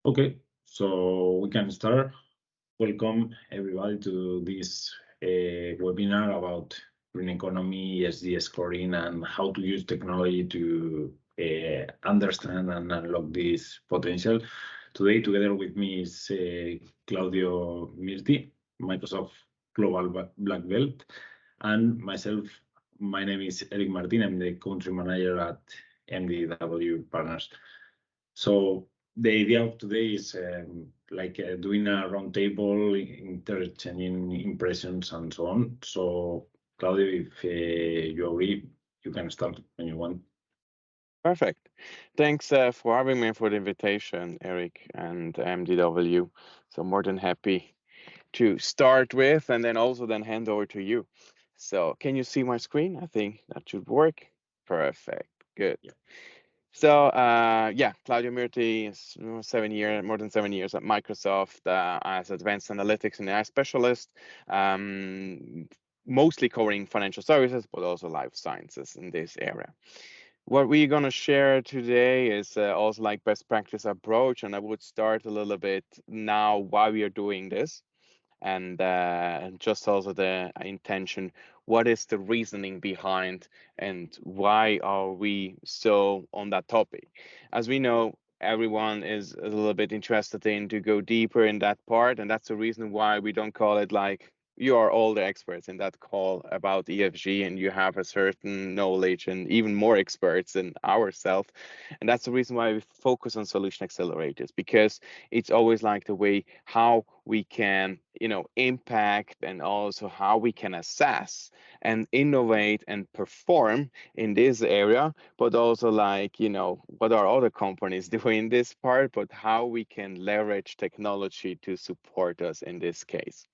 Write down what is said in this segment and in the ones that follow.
Okay, so we can start. Welcome everybody to this webinar about green economy, ESG scoring, and how to use technology to understand and unlock this potential. Today, together with me is Claudio Mirti, Microsoft Global Black Belt, and myself. My name is Eric Martin. I'm the country manager at MDW Partners. So the idea of today is doing a roundtable, interchanging impressions and so on. So Claudio, if you agree, you can start when you want. Perfect. Thanks for having me, for the invitation, Eric and MDW. So more than happy to start with and then also then hand over to you. So can you see my screen? I think that should work. Perfect. Good. Yeah. So yeah, Claudio Mirti is more than 7 years at Microsoft as advanced analytics and AI specialist, mostly covering financial services, but also life sciences in this area. What we're going to share today is also like best practice approach, and I would start a little bit now why we are doing this, and just also the intention. What is the reasoning behind, and why are we so on that topic? As we know, everyone is a little bit interested in to go deeper in that part, and that's the reason why we don't call it like you are all the experts in that call about ESG and you have a certain knowledge and even more experts than ourselves. And that's the reason why we focus on solution accelerators, because it's always like the way how we can, impact, and also how we can assess and innovate and perform in this area, but also like, what are other companies doing in this part, but how we can leverage technology to support us in this case.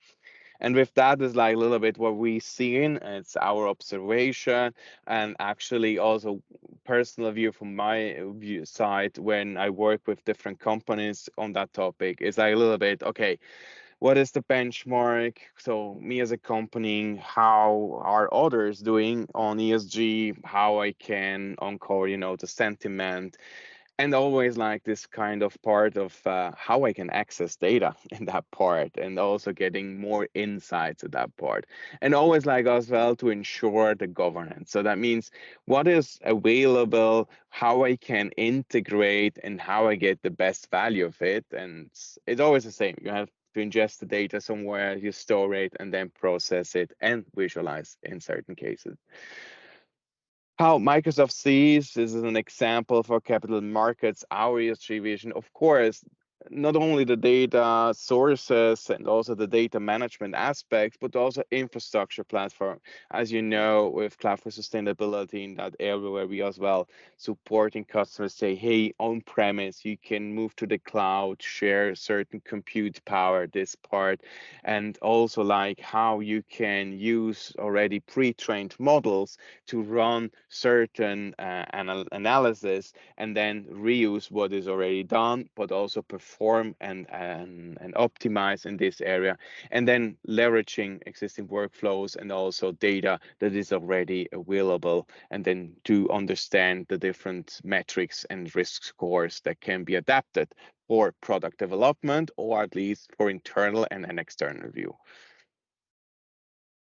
And with that is like a little bit what we seen. It's our observation, and actually also personal view from my view side when I work with different companies on that topic. Is like a little bit, okay, what is the benchmark? So me as a company, how are others doing on ESG? How I can encore, the sentiment, and always like this kind of part of how I can access data in that part, and also getting more insights at that part, and always like as well to ensure the governance. So that means what is available, how I can integrate, and how I get the best value of it. And it's always the same. You have to ingest the data somewhere, you store it, and then process it and visualize in certain cases. How Microsoft sees this is an example for capital markets, our ESG vision, of course, not only the data sources and also the data management aspects, but also infrastructure platform. As you know, with Cloud for Sustainability in that area where we as well supporting customers say, hey, on premise, you can move to the cloud, share certain compute power, this part, and also like how you can use already pre-trained models to run certain analysis and then reuse what is already done, but also perform and optimize in this area, and then leveraging existing workflows and also data that is already available, and then to understand the different metrics and risk scores that can be adapted for product development, or at least for internal and an external view.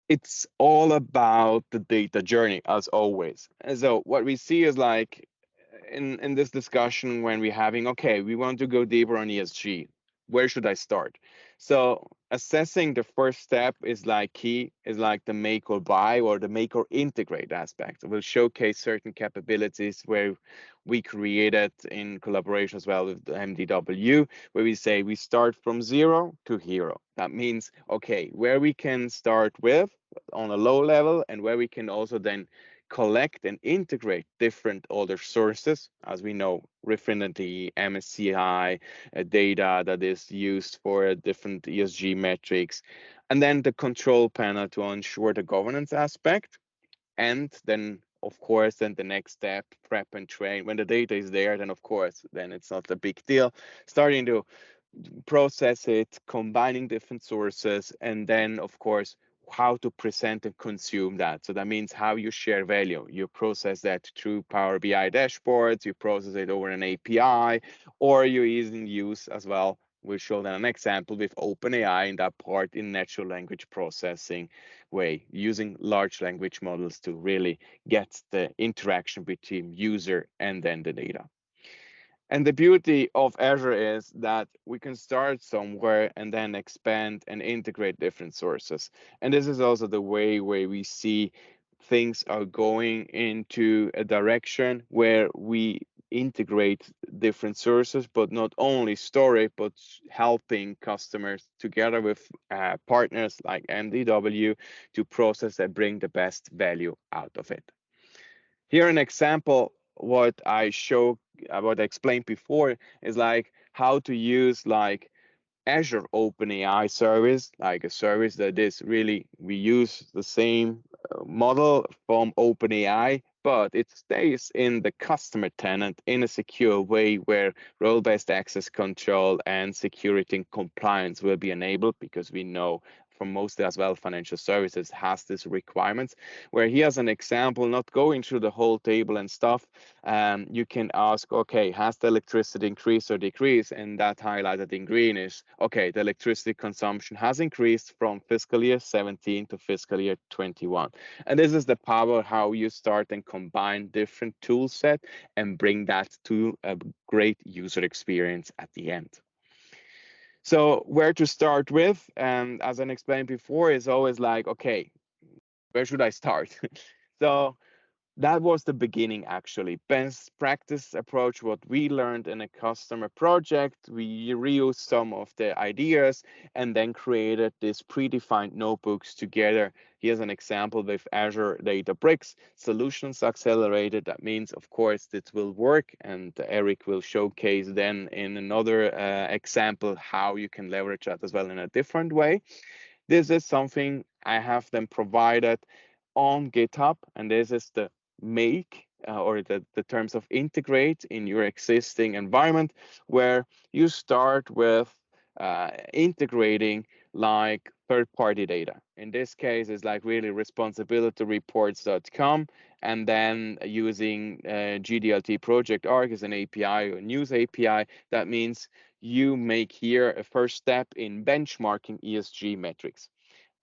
It's all about the data journey as always. And so what we see is like in this discussion when we're having, okay, we want to go deeper on ESG, where should I start? So assessing the first step is like key, is like the make or buy or the make or integrate aspect. We'll showcase certain capabilities where we created in collaboration as well with the MDW, where we say we start from 0 to hero. That means, okay, where we can start with on a low level, and where we can also then collect and integrate different other sources, as we know, Refininity, MSCI data that is used for different ESG metrics, and then the control panel to ensure the governance aspect, and then of course then the next step, prep and train. When the data is there, then of course then it's not a big deal, starting to process it, combining different sources, and then of course how to present and consume that. So that means how you share value. You process that through Power BI dashboards, you process it over an API, or you even use as well, we'll show them an example with OpenAI in that part in natural language processing way, using large language models to really get the interaction between user and then the data. And the beauty of Azure is that we can start somewhere and then expand and integrate different sources. And this is also the way where we see things are going into a direction where we integrate different sources, but not only store it, but helping customers together with partners like MDW to process and bring the best value out of it. Here, an example, what I explained before is like how to use like Azure OpenAI service, like a service that is really, we use the same model from OpenAI, but it stays in the customer tenant in a secure way where role-based access control and security and compliance will be enabled, because we know from mostly as well financial services has these requirements. Where here's an example, not going through the whole table and stuff, you can ask, okay, has the electricity increased or decreased? And that highlighted in green is, okay, the electricity consumption has increased from fiscal year 17 to fiscal year 21. And this is the power how you start and combine different tool set and bring that to a great user experience at the end. So where to start with, as I explained before, is always like, okay, where should I start? So that was the beginning, actually. Best practice approach, what we learned in a customer project. We reused some of the ideas and then created these predefined notebooks together. Here's an example with Azure Databricks Solutions Accelerated. That means, of course, this will work, and Eric will showcase then in another example how you can leverage that as well in a different way. This is something I have them provided on GitHub, and this is the make or the terms of integrate in your existing environment, where you start with integrating like third-party data. In this case, it's like really responsibilityreports.com, and then using GDLT Project Arc as an API or news API. That means you make here a first step in benchmarking ESG metrics.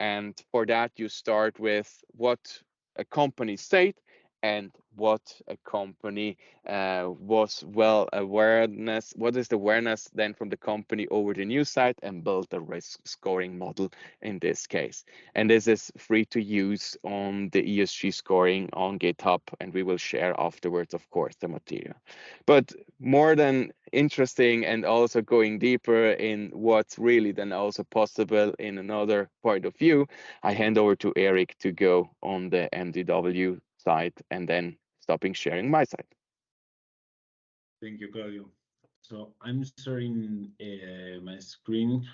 And for that, you start with what a company state and what a company was well awareness, what is the awareness then from the company over the news site, and build a risk scoring model in this case. And this is free to use on the ESG scoring on GitHub, and we will share afterwards, of course, the material. But more than interesting and also going deeper in what's really then also possible in another point of view, I hand over to Eric to go on the MDW side and then stopping sharing my side. Thank you, Claudio. So I'm sharing my screen.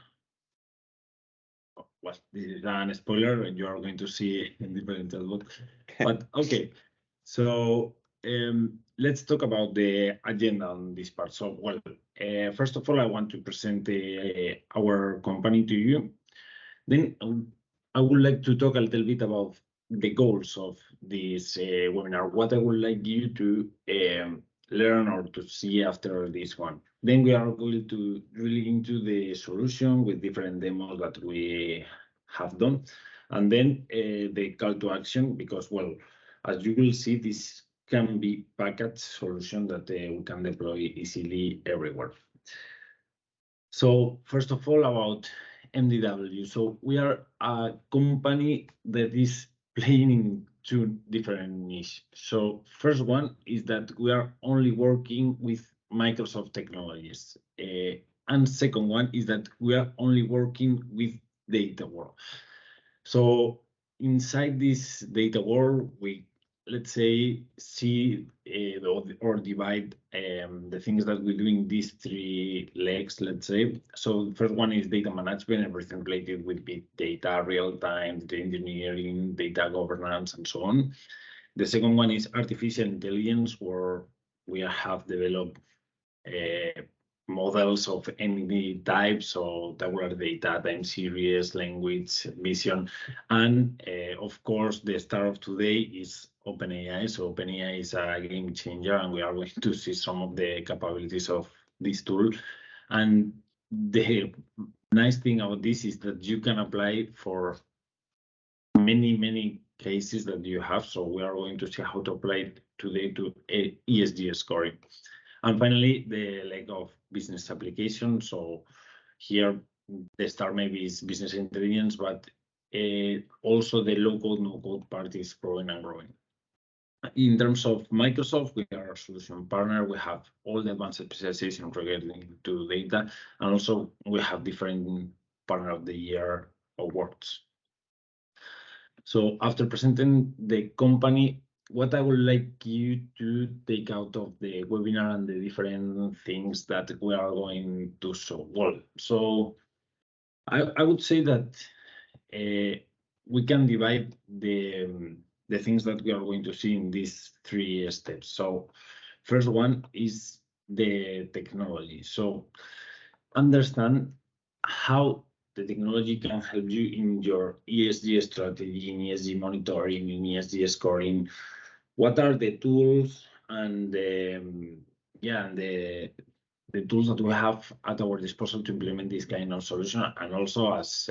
Well, this is a spoiler, and you are going to see in different chatbot. But okay, so let's talk about the agenda on this part. So, well, first of all, I want to present our company to you. Then I would like to talk a little bit about the goals of this webinar, what I would like you to learn or to see after this one. Then we are going to really into the solution with different demos that we have done. And then the call to action, because, well, as you will see, this can be packaged solution that we can deploy easily everywhere. So first of all, about MDW. So we are a company that is playing in two different niches. So first one is that we are only working with Microsoft technologies. And second one is that we are only working with data world. So inside this data world, we, let's say, see or divide the things that we do in these three legs, let's say. So the first one is data management, everything related with big data, real time, data engineering, data governance, and so on. The second one is artificial intelligence, where we have developed models of any type, so tabular data, time series, language, vision, and of course the star of today is OpenAI. So OpenAI is a game changer, and we are going to see some of the capabilities of this tool. And the nice thing about this is that you can apply for many cases that you have. So we are going to see how to apply it today to ESG scoring. And finally, the leg of business application. So here, the star maybe is business intelligence, but also the low-code, no-code part is growing and growing. In terms of Microsoft, we are a solution partner. We have all the advanced specialization regarding to data, and also we have different Partner of the Year awards. So after presenting the company, what I would like you to take out of the webinar and the different things that we are going to show. Well, so I would say that we can divide the things that we are going to see in these 3 steps. So first one is the technology. So understand how the technology can help you in your ESG strategy, in ESG monitoring, in ESG scoring. What are the tools and the tools that we have at our disposal to implement this kind of solution? And also, as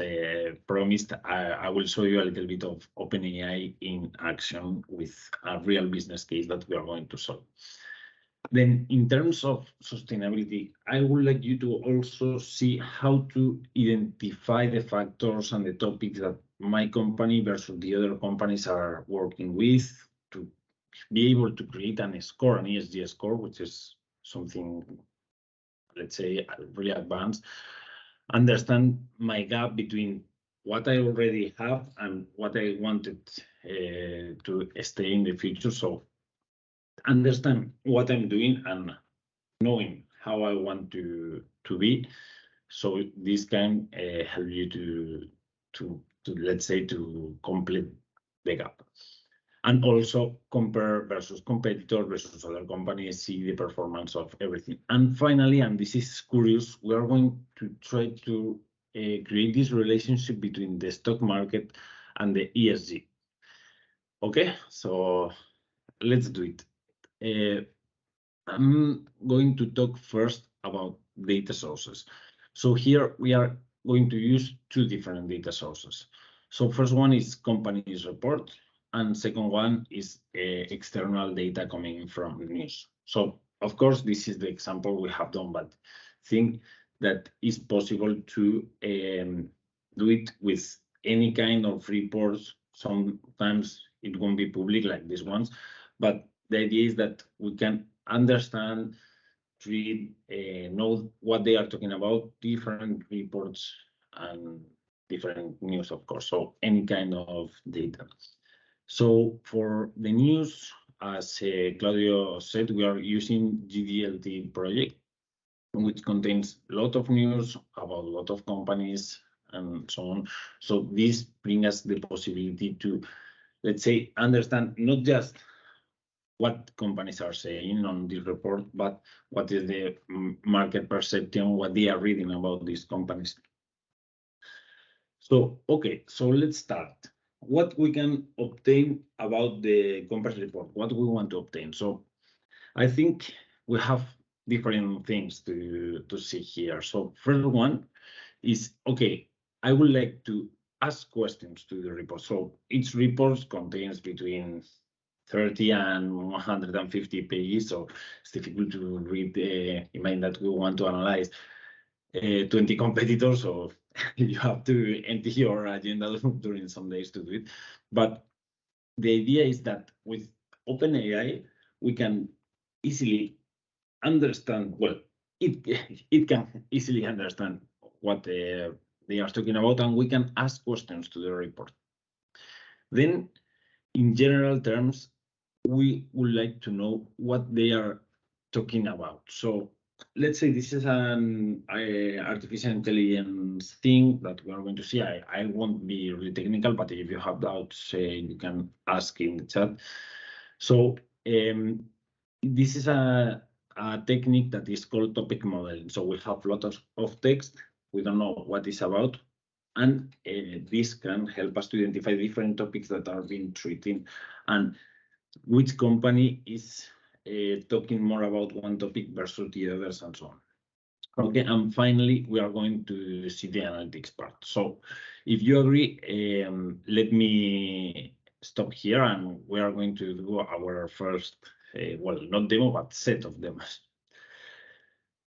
promised, I will show you a little bit of OpenAI in action with a real business case that we are going to solve. Then in terms of sustainability, I would like you to also see how to identify the factors and the topics that my company versus the other companies are working with to be able to create an score, an ESG score, which is something, let's say, really advanced. Understand my gap between what I already have and what I wanted to stay in the future. So understand what I'm doing and knowing how I want to be. So this can help you to let's say to complete the gap. And also compare versus competitor versus other companies, see the performance of everything. And finally, and this is curious, we are going to try to create this relationship between the stock market and the ESG. Okay, so let's do it. I'm going to talk first about data sources. So here we are going to use 2 different data sources. So first one is company's report, and second one is external data coming from news. So of course, this is the example we have done, but think that it's possible to do it with any kind of reports. Sometimes it won't be public like these ones, but the idea is that we can understand, read, know what they are talking about, different reports and different news, of course. So any kind of data. So for the news, as Claudio said, we are using GDLT project, which contains a lot of news about a lot of companies and so on. So this brings us the possibility to, let's say, understand not just what companies are saying on this report, but what is the market perception, what they are reading about these companies. So, okay, so let's start. What we can obtain about the company report, what we want to obtain. So I think we have different things to see here. So first one is, okay, I would like to ask questions to the report. So each report contains between 30 and 150 pages, so it's difficult to read. Imagine that we want to analyze 20 competitors, so you have to empty your agenda during some days to do it. But the idea is that with OpenAI, we can easily understand, well, it can easily understand what they are talking about, and we can ask questions to the report. Then, in general terms, we would like to know what they are talking about. So let's say this is an artificial intelligence thing that we are going to see. I won't be really technical, but if you have doubts, you can ask in the chat. So this is a a technique that is called topic modeling. So we have lots of text, we don't know what it's about, and this can help us to identify different topics that are being treated and which company is talking more about one topic versus the others and so on. Okay, and finally, we are going to see the analytics part. So if you agree, let me stop here and we are going to do our first, well, not demo, but set of demos.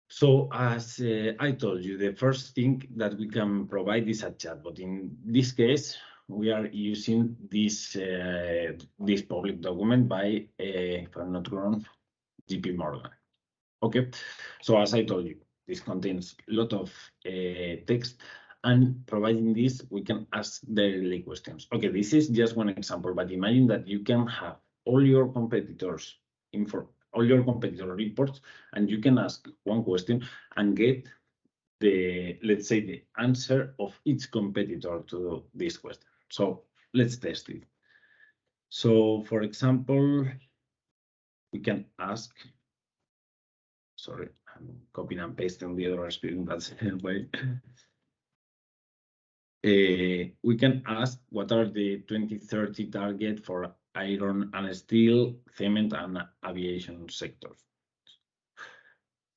So as I told you, the first thing that we can provide is a chatbot. In this case, we are using this this public document by, if I'm not wrong, JP Morgan. Okay, so as I told you, this contains a lot of text, and providing this, we can ask directly questions. Okay, this is just one example, but imagine that you can have all your competitors all your competitor reports, and you can ask one question and get the, let's say, the answer of each competitor to this question. So let's test it. So for example, we can ask, sorry, I'm copying and pasting the other screen, that's the way. We can ask what are the 2030 target for iron and steel, cement and aviation sectors.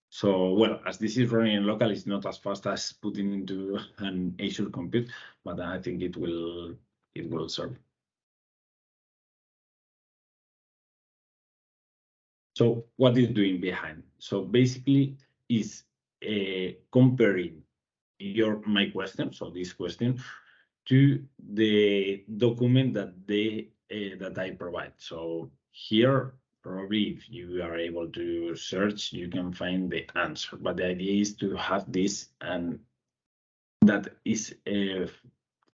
So, well, as this is running in local, it's not as fast as putting into an Azure compute, but I think it will serve. So what is doing behind? So basically is comparing my question, so this question, to the document that I provide. So here, probably if you are able to search, you can find the answer. But the idea is to have this, and that is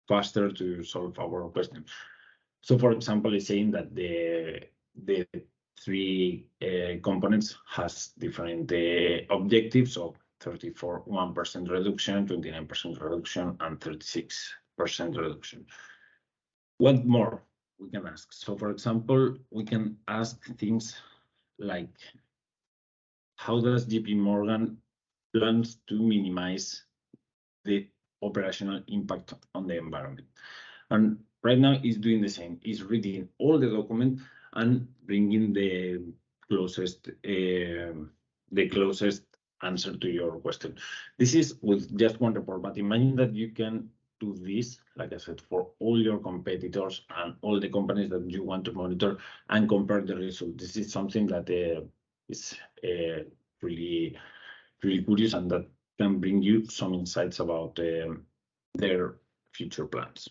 faster to solve our question. So for example, it's saying that the three components has different objectives of 1% reduction, 29% reduction, and 36% reduction. What more we can ask? So for example, we can ask things like, how does JP Morgan plans to minimize the operational impact on the environment? And right now it's doing the same. It's reading all the document and bringing the closest answer to your question. This is with just one report, but imagine that you can do this, like I said, for all your competitors and all the companies that you want to monitor and compare the results. This is something that is really curious, and that can bring you some insights about their future plans.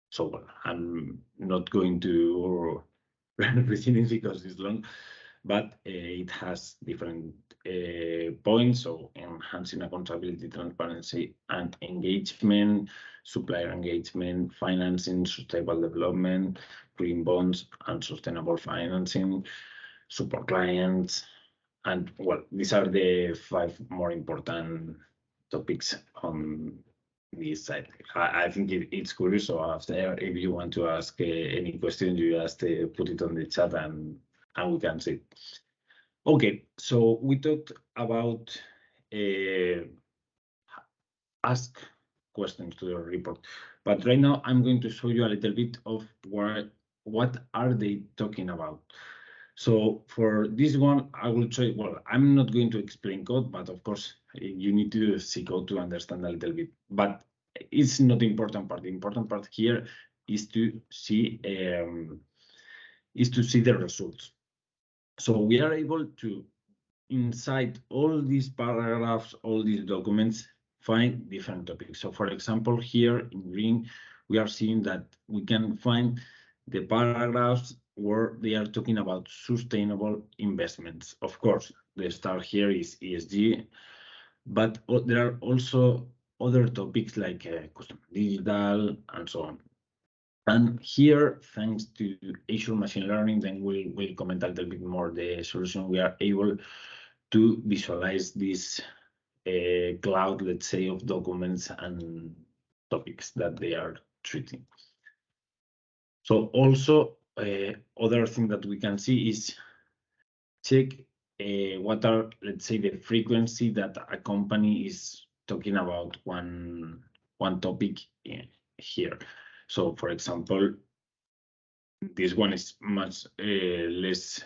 So well, I'm not going to run everything because it's long, but it has different points. So enhancing accountability, transparency, and engagement, supplier engagement, financing, sustainable development, green bonds, and sustainable financing, support clients. And well, these are the 5 more important topics on this side. I think it's curious. So after, if you want to ask any question, you just put it on the chat and we can see. Okay, so we talked about ask questions to the report, but right now I'm going to show you a little bit of what are they talking about. So for this one, I will try, well, I'm not going to explain code, but of course you need to see code to understand a little bit, but it's not the important part. The important part here is to see the results. So we are able to, inside all these paragraphs, all these documents, find different topics. So for example, here in green, we are seeing that we can find the paragraphs where they are talking about sustainable investments. Of course, the star here is ESG, but there are also other topics like customer digital and so on. And here, thanks to Azure machine learning, then we'll comment a little bit more the solution. We are able to visualize this cloud, let's say, of documents and topics that they are treating. So also, other thing that we can see is check what are, let's say, the frequency that a company is talking about one topic here. So, for example, this one is much less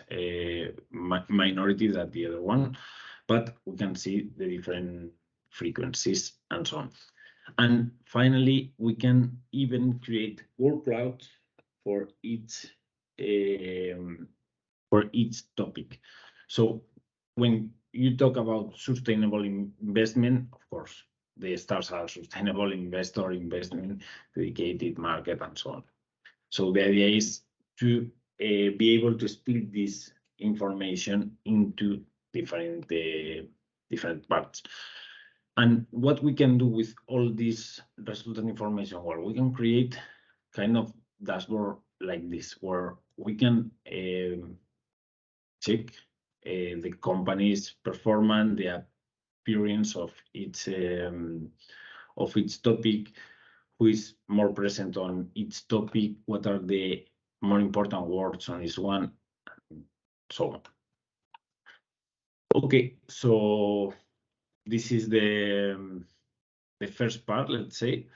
minority than the other one, but we can see the different frequencies and so on. And finally, we can even create workflows for each topic. So when you talk about sustainable investment, of course, the stars are sustainable investor, investment, dedicated market, and so on. So the idea is to be able to split this information into different parts. And what we can do with all this resultant information, well, we can create kind of dashboard like this, where we can check the company's performance, the appearance of its topic, who is more present on each topic, what are the more important words on this one, so on. Okay, so this is the first part, let's say,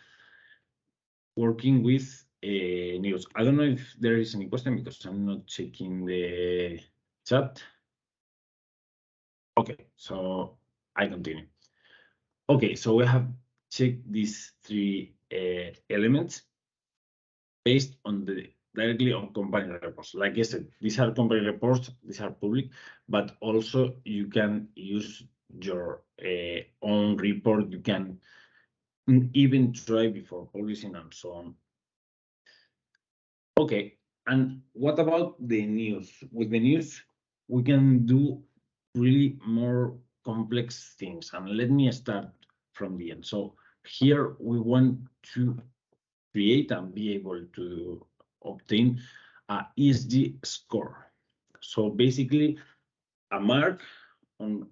working with news. I don't know if there is any question because I'm not checking the chat. Okay, so I continue. Okay, so we have checked these three elements based on directly on company reports. Like I said, these are company reports, these are public, but also you can use your own report. You can even try before publishing and so on. Okay, and what about the news? With the news, we can do really more complex things. And let me start from the end. So here we want to create and be able to obtain a ESG score. So basically a mark on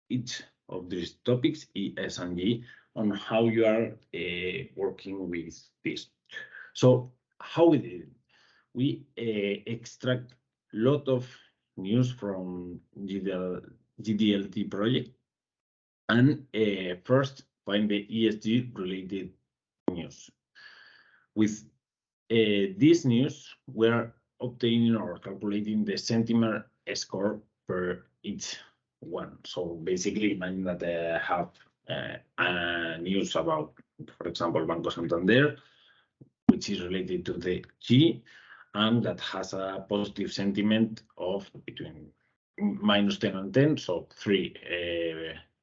each of these topics, E, S, and G, on how you are working with this. So how we did it? We extract a lot of news from GDLT project, and first find the ESG related news. With this news, we're obtaining or calculating the sentiment score per each one. So basically, imagine that I have news about, for example, Banco Santander, which is related to the G, and that has a positive sentiment of between -10 and 10, so 3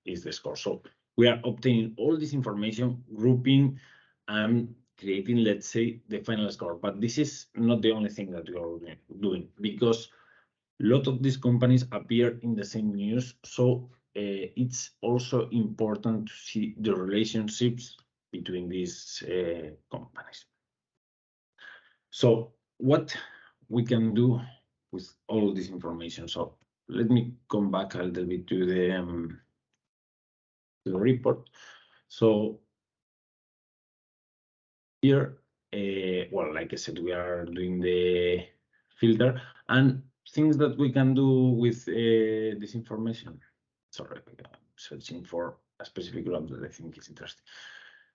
is the score. So we are obtaining all this information, grouping, and creating, let's say, the final score. But this is not the only thing that we are doing, because a lot of these companies appear in the same news. So it's also important to see the relationships between these companies. So what we can do with all this information. So let me come back a little bit to the report. So here, well, like I said, we are doing the filter and things that we can do with this information. Sorry, I'm searching for a specific graph that I think is interesting.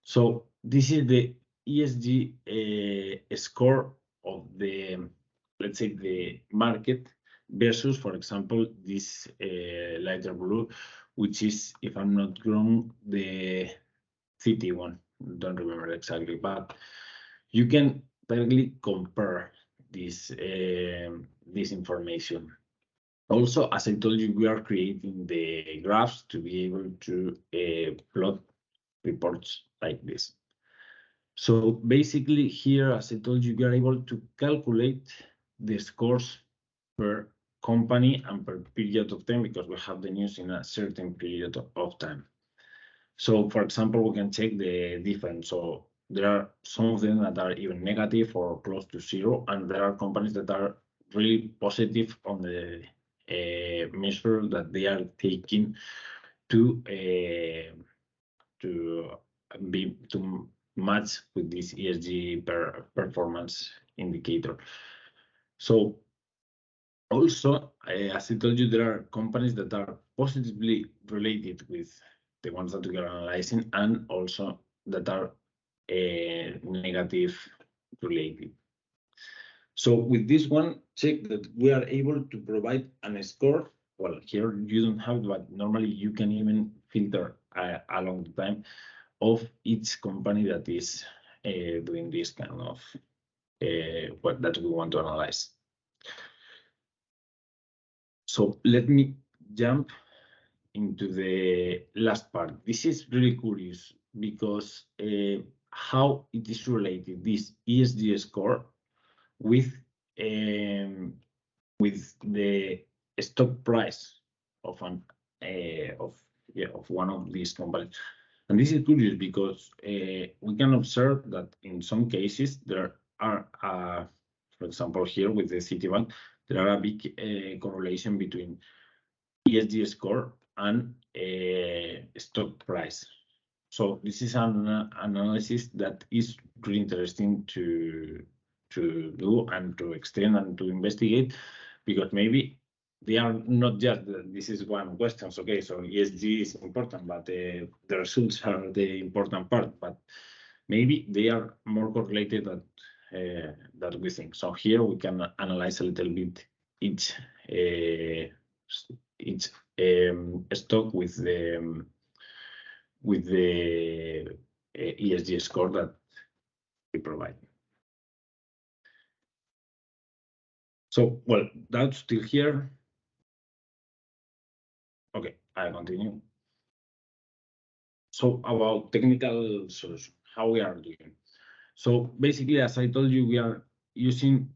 So this is the ESG score of the, let's say, the market versus, for example, this lighter blue, which is, if I'm not wrong, the city one. Don't remember exactly, but you can directly compare this information. Also, as I told you, we are creating the graphs to be able to plot reports like this. So basically here, as I told you, we are able to calculate the scores per company and per period of time, because we have the news in a certain period of time. So for example, we can check the difference. So there are some of them that are even negative or close to zero, and there are companies that are really positive on the measure that they are taking to match with this ESG performance indicator. So Also, as I told you, there are companies that are positively related with the ones that we are analyzing, and also that are negative related. So with this one, check that we are able to provide a score. Well, here you don't have it, but normally you can even filter along the time of each company that is doing this kind of what that we want to analyze. So let me jump into the last part. This is really curious because how it is related, this ESG score, with the stock price of one of these companies. And this is curious because we can observe that in some cases there are, for example, here with the Citibank, there are a big correlation between ESG score and stock price. So this is an analysis that is really interesting to do and to extend and to investigate, because maybe they are not just this is one question. Okay, so ESG is important, but the results are the important part. But maybe they are more correlated that we think. So here we can analyze a little bit each stock with the ESG score that we provide. So, well, that's still here. Okay, I continue. So about technical solution, how we are doing. So basically, as I told you, we are using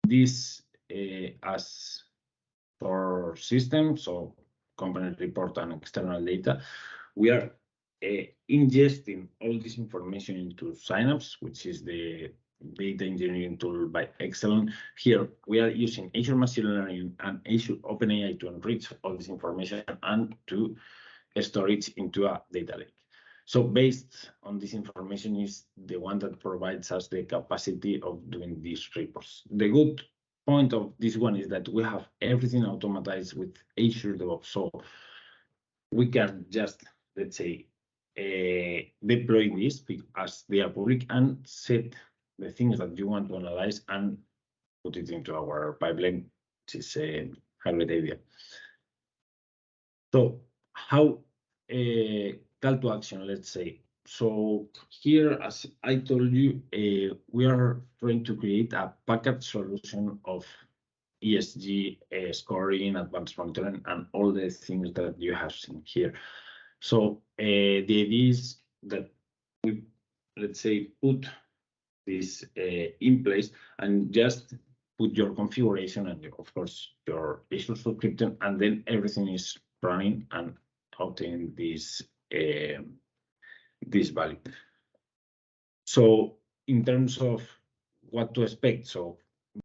this as our system, so component report and external data. We are ingesting all this information into Synapse, which is the data engineering tool by Excellent. Here we are using Azure Machine Learning and Azure OpenAI to enrich all this information and to store it into a data lake. So based on this information is the one that provides us the capacity of doing these reports. The good point of this one is that we have everything automatized with Azure DevOps. So we can just, let's say, deploy this as they are public and set the things that you want to analyze and put it into our pipeline, which is a great idea. So how call to action, let's say. So here, as I told you, we are trying to create a package solution of ESG scoring, advanced monitoring, and all the things that you have seen here. So the idea is that we, let's say, put this in place and just put your configuration and of course your Azure subscription, and then everything is running and obtaining this this value. So in terms of what to expect, so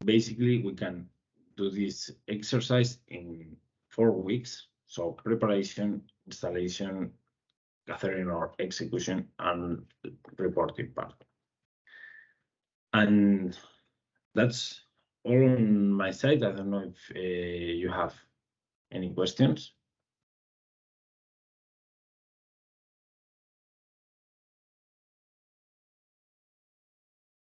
basically we can do this exercise in 4 weeks. So preparation, installation, gathering or execution, and reporting part. And that's all on my side. I don't know if you have any questions.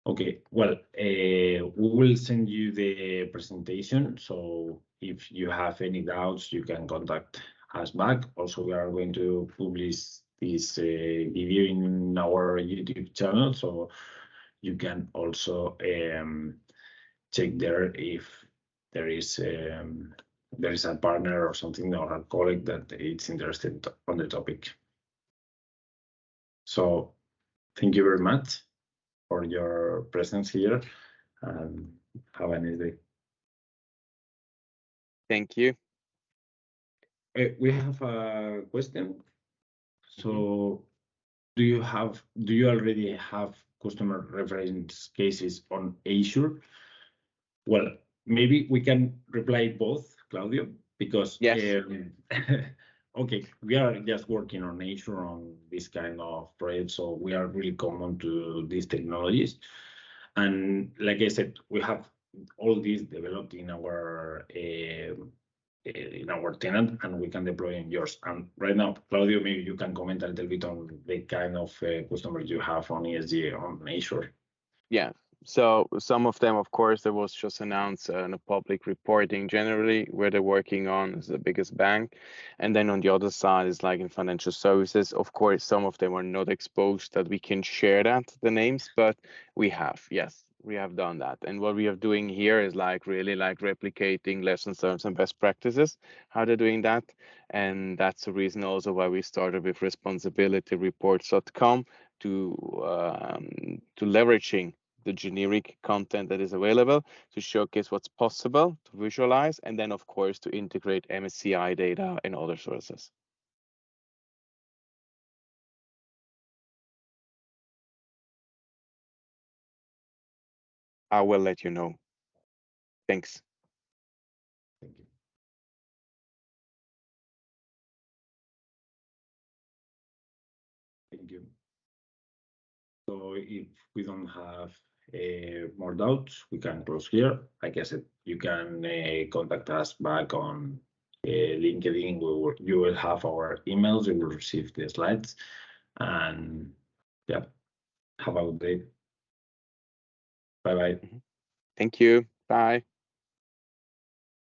Okay, well, we will send you the presentation. So if you have any doubts, you can contact us back. Also, we are going to publish this video in our YouTube channel. So you can also check there if there is a partner or something or a colleague that is interested on the topic. So thank you very much for your presence here, and have a nice day. Thank you. We have a question. So do you already have customer reference cases on Azure? Well, maybe we can reply both, Claudio, because yes. Okay, we are just working on Azure on this kind of projects, so we are really common to these technologies. And like I said, we have all this developed in our tenant, and we can deploy in yours. And right now, Claudio, maybe you can comment a little bit on the kind of customers you have on ESG on Azure. Yeah. So some of them, of course, there was just announced in a public reporting generally where they're working on is the biggest bank. And then on the other side is like in financial services. Of course, some of them are not exposed that we can share the names, but we have, yes, we have done that. And what we are doing here is like really like replicating lessons learned and best practices, how they're doing that. And that's the reason also why we started with responsibilityreports.com to leveraging the generic content that is available to showcase what's possible to visualize, and then of course to integrate MSCI data and other sources. I will let you know. Thanks. Thank you. Thank you. So if we don't have more doubts, we can close here. Like I said, you can contact us back on LinkedIn. You will have our emails. You will receive the slides. And yeah, have a good day. Bye-bye. Thank you. Bye.